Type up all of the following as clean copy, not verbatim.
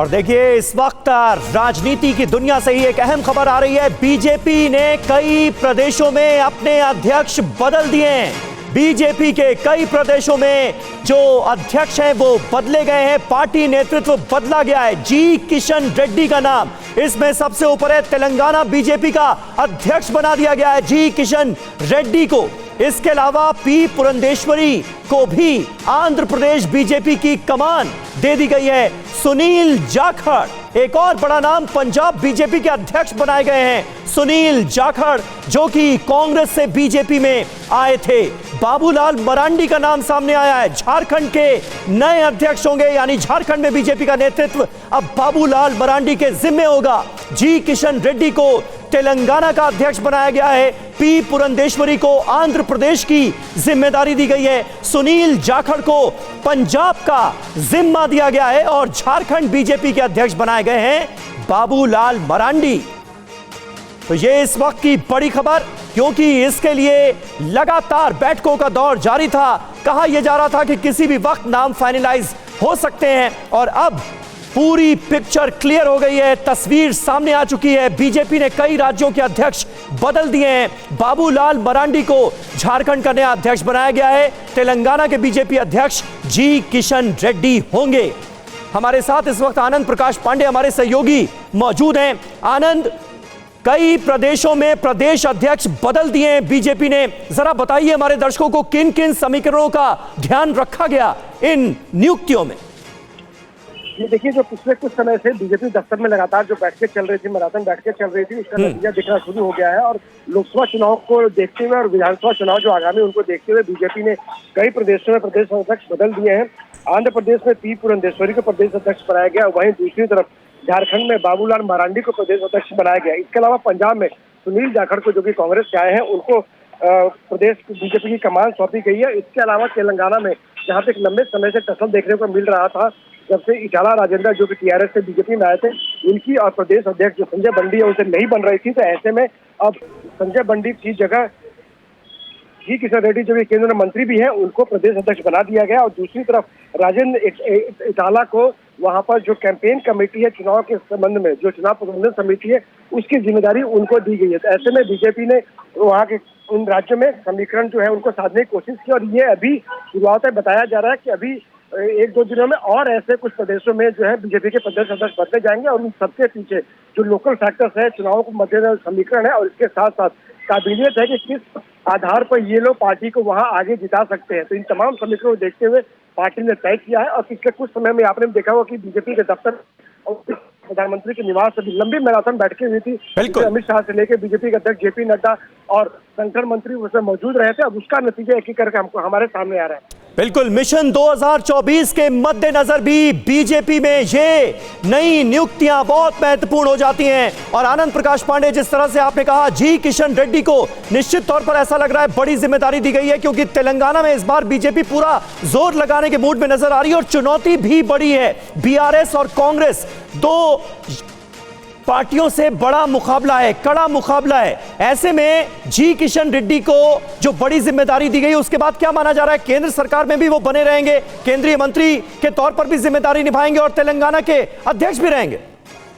और देखिए इस वक्त राजनीति की दुनिया से ही एक अहम खबर आ रही है। बीजेपी ने कई प्रदेशों में अपने अध्यक्ष बदल दिए हैं। बीजेपी के कई प्रदेशों में जो अध्यक्ष हैं वो बदले गए हैं, पार्टी नेतृत्व बदला गया है। जी किशन रेड्डी का नाम इसमें सबसे ऊपर है। तेलंगाना बीजेपी का अध्यक्ष बना दिया गया है जी किशन रेड्डी को। इसके अलावा पी पुरंदेश्वरी को भी आंध्र प्रदेश बीजेपी की कमान दे दी गई है। सुनील जाखड़ एक और बड़ा नाम पंजाब बीजेपी के अध्यक्ष बनाए गए हैं। सुनील जाखड़ जो कि कांग्रेस से बीजेपी में आए थे। बाबूलाल मरांडी का नाम सामने आया है, झारखंड के नए अध्यक्ष होंगे, यानी झारखंड में बीजेपी का नेतृत्व अब बाबूलाल मरांडी के जिम्मे होगा। जी किशन रेड्डी को तेलंगाना का अध्यक्ष बनाया गया है। पी पुरंदेश्वरी को आंध्र प्रदेश की जिम्मेदारी दी गई है। सुनील जाखड़ को पंजाब का जिम्मा दिया गया है और झारखंड बीजेपी के अध्यक्ष बनाए गए हैं बाबूलाल मरांडी। तो ये इस वक्त की बड़ी खबर, क्योंकि इसके लिए लगातार बैठकों का दौर जारी था। कहा यह जा रहा था कि किसी भी वक्त नाम फाइनलाइज हो सकते हैं और अब पूरी पिक्चर क्लियर हो गई है, तस्वीर सामने आ चुकी है। बीजेपी ने कई राज्यों के अध्यक्ष बदल दिए हैं। बाबूलाल मरांडी को झारखंड का नया अध्यक्ष बनाया गया है। तेलंगाना के बीजेपी अध्यक्ष जी किशन रेड्डी होंगे। हमारे साथ इस वक्त आनंद प्रकाश पांडे हमारे सहयोगी मौजूद हैं। आनंद, कई प्रदेशों में प्रदेश अध्यक्ष बदल दिए हैं बीजेपी ने, जरा बताइए हमारे दर्शकों को किन किन समीकरणों का ध्यान रखा गया इन नियुक्तियों में। ये देखिए, जो पिछले कुछ समय से बीजेपी दफ्तर में लगातार जो बैठकें चल रही थी, मैराथन बैठकें चल रही थी, उसका नतीजा दिखना शुरू हो गया है। और लोकसभा चुनाव को देखते हुए और विधानसभा चुनाव जो आगामी उनको देखते हुए बीजेपी ने कई प्रदेशों में प्रदेश अध्यक्ष बदल दिए हैं। आंध्र प्रदेश में पी पुरंदेश्वरी को प्रदेश अध्यक्ष बनाया गया, वहीं दूसरी तरफ झारखंड में बाबूलाल मरांडी को प्रदेश अध्यक्ष बनाया गया। इसके अलावा पंजाब में सुनील जाखड़ को, जो कि कांग्रेस से आए हैं, उनको प्रदेश बीजेपी की कमान सौंपी गई है। इसके अलावा तेलंगाना में जहाँ पे एक लंबे समय से टसल देखने को मिल रहा था, जब से इटाला राजेंद्र जो कि टीआरएस से बीजेपी में आए थे, इनकी और प्रदेश अध्यक्ष जो संजय बंडी है उनसे नहीं बन रही थी, तो ऐसे में अब संजय बंडी की जगह जी किशन रेड्डी जो कि केंद्रीय मंत्री भी हैं, उनको प्रदेश अध्यक्ष बना दिया गया। और दूसरी तरफ राजेंद्र इटाला को वहां पर जो कैंपेन कमेटी है चुनाव के संबंध में, जो चुनाव प्रबंधन समिति है, उसकी जिम्मेदारी उनको दी गई है। तो ऐसे में बीजेपी ने वहाँ के उन राज्यों में समीकरण जो है उनको साधने की कोशिश की और ये अभी शुरुआत है। बताया जा रहा है कि अभी एक दो दिनों में और ऐसे कुछ प्रदेशों में जो है बीजेपी के प्रदेश अध्यक्ष बदले जाएंगे और उन सबके पीछे जो लोकल फैक्टर्स है, चुनाव को मद्देनजर समीकरण है और इसके साथ साथ काबिलियत है कि किस आधार पर ये लोग पार्टी को वहां आगे जिता सकते हैं। तो इन तमाम समीकरणों को देखते हुए पार्टी ने तय किया है। और पिछले कुछ समय में आपने देखा होगा कि बीजेपी के दफ्तर और प्रधानमंत्री के निवास से भी लंबी मैराथन बैठकें हुई थी। अमित शाह से लेकर बीजेपी के अध्यक्ष जेपी नड्डा और संगठन मंत्री उसमें मौजूद रहे थे। अब उसका नतीजा एक एक करके हमको हमारे सामने आ रहा है। बिल्कुल, मिशन 2024 के मद्देनजर भी बीजेपी में ये नई नियुक्तियां बहुत महत्वपूर्ण हो जाती हैं। और आनंद प्रकाश पांडे, जिस तरह से आपने कहा, जी किशन रेड्डी को निश्चित तौर पर ऐसा लग रहा है बड़ी जिम्मेदारी दी गई है, क्योंकि तेलंगाना में इस बार बीजेपी पूरा जोर लगाने के मूड में नजर आ रही है और चुनौती भी बड़ी है। बीआरएस और कांग्रेस दो पार्टियों से बड़ा मुकाबला है, कड़ा मुकाबला है। ऐसे में जी किशन रेड्डी को जो बड़ी जिम्मेदारी दी गई, उसके बाद क्या माना जा रहा है, केंद्र सरकार में भी वो बने रहेंगे, केंद्रीय मंत्री के तौर पर भी जिम्मेदारी निभाएंगे और तेलंगाना के अध्यक्ष भी रहेंगे।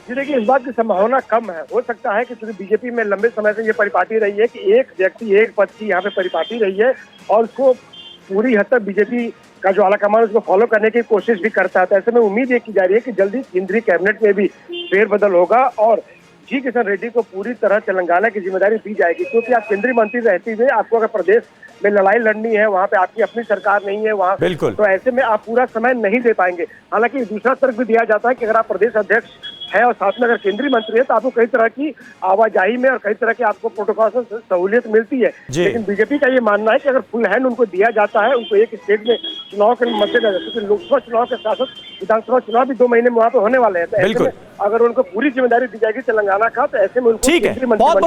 जी देखिए, इस बात की संभावना कम है। हो सकता है कि क्योंकि बीजेपी में लंबे समय से ये परिपाटी रही है कि एक व्यक्ति एक पद की यहाँ पे परिपाटी रही है और उसको पूरी हद तक बीजेपी का जो आलाकमान उसको फॉलो करने की कोशिश भी करता है। तो ऐसे में उम्मीद ये की जा रही है कि जल्दी केंद्रीय कैबिनेट में भी फेरबदल होगा और जी किशन रेड्डी को पूरी तरह तेलंगाना की जिम्मेदारी दी जाएगी। क्योंकि आप केंद्रीय मंत्री रहते हुए आपको अगर प्रदेश में लड़ाई लड़नी है, वहाँ पे आपकी अपनी सरकार नहीं है वहाँ, तो ऐसे में आप पूरा समय नहीं दे पाएंगे। हालांकि दूसरा तर्क भी दिया जाता है कि अगर आप प्रदेश अध्यक्ष है और साथ में अगर केंद्रीय मंत्री है तो आपको कई तरह की आवाजाही में और कई तरह की आपको प्रोटोकॉल से सहूलियत मिलती है। लेकिन बीजेपी का ये मानना है कि अगर फुल हैंड उनको दिया जाता है, उनको एक स्टेट में चुनाव के मद्देनजर, क्योंकि लोकसभा चुनाव के साथ साथ विधानसभा चुनाव भी 2 महीने में वहाँ पे होने वाले हैं, तो ऐसे में अगर उनको पूरी जिम्मेदारी दी जाएगी तेलंगाना का, तो ऐसे में उनको ठीक है। बहुत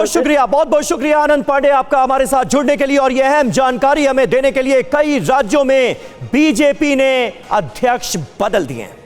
बहुत शुक्रिया आनंद पांडे आपका हमारे साथ जुड़ने के लिए और यह अहम जानकारी हमें देने के लिए। कई राज्यों में बीजेपी ने अध्यक्ष बदल दिए हैं।